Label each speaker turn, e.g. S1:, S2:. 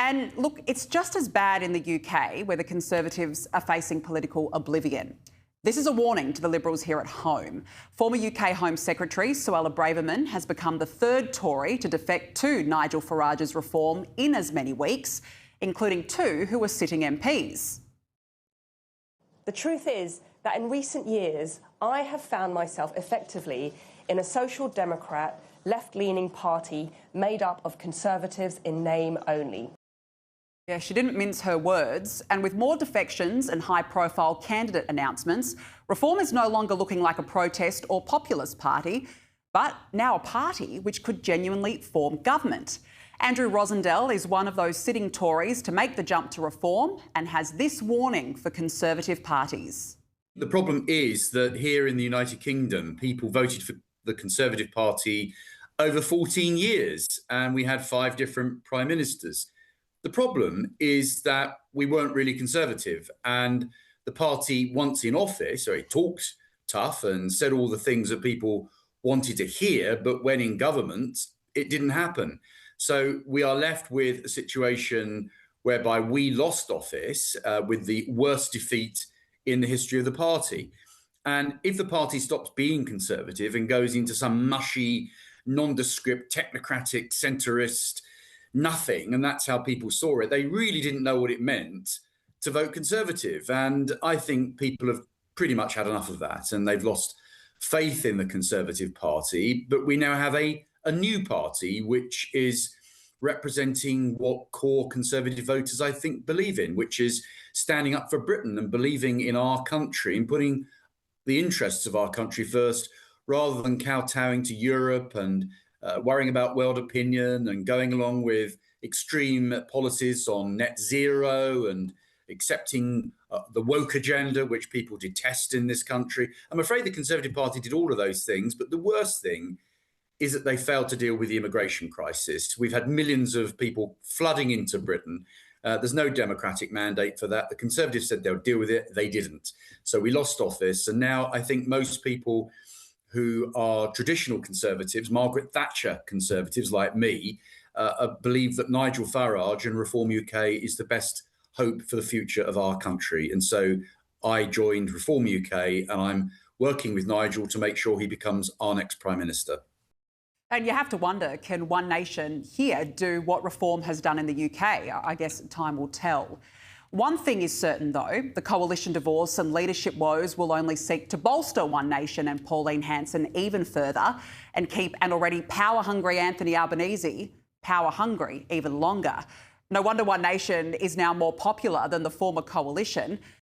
S1: And look, it's just as bad in the UK, where the Conservatives are facing political oblivion. This is a warning to the Liberals here at home. Former UK Home Secretary Suella Braverman has become the third Tory to defect to Nigel Farage's reform in as many weeks, including two who were sitting MPs.
S2: The truth is that in recent years, I have found myself effectively in a social democrat, left-leaning party made up of Conservatives in name only.
S1: Yeah, she didn't mince her words. And with more defections and high-profile candidate announcements, Reform is no longer looking like a protest or populist party, but now a party which could genuinely form government. Andrew Rosindell is one of those sitting Tories to make the jump to Reform and has this warning for Conservative parties.
S3: The problem is that here in the United Kingdom, people voted for the Conservative Party over 14 years, and we had 5 different prime ministers. The problem is that we weren't really Conservative, and the party, once in office, so it talked tough and said all the things that people wanted to hear, but when in government, it didn't happen. So we are left with a situation whereby we lost office with the worst defeat in the history of the party. And if the party stops being Conservative and goes into some mushy, nondescript, technocratic, centrist nothing, and that's how people saw it, they really didn't know what it meant to vote Conservative. And I think people have pretty much had enough of that, and they've lost faith in the Conservative Party. But we now have a new party which is representing what core Conservative voters, I think, believe in, which is standing up for Britain and believing in our country and putting the interests of our country first, rather than kowtowing to Europe and worrying about world opinion and going along with extreme policies on net zero and accepting the woke agenda, which people detest in this country. I'm afraid the Conservative Party did all of those things, but the worst thing is that they failed to deal with the immigration crisis. We've had millions of people flooding into Britain. There's no democratic mandate for that. The Conservatives said they'll deal with it. They didn't. So we lost office. And now I think most people who are traditional Conservatives, Margaret Thatcher Conservatives like me, believe that Nigel Farage and Reform UK is the best hope for the future of our country. And so I joined Reform UK, and I'm working with Nigel to make sure he becomes our next Prime Minister.
S1: And you have to wonder, can one nation here do what Reform has done in the UK? I guess time will tell. One thing is certain, though, the coalition divorce and leadership woes will only seek to bolster One Nation and Pauline Hanson even further and keep an already power-hungry Anthony Albanese power-hungry even longer. No wonder One Nation is now more popular than the former coalition.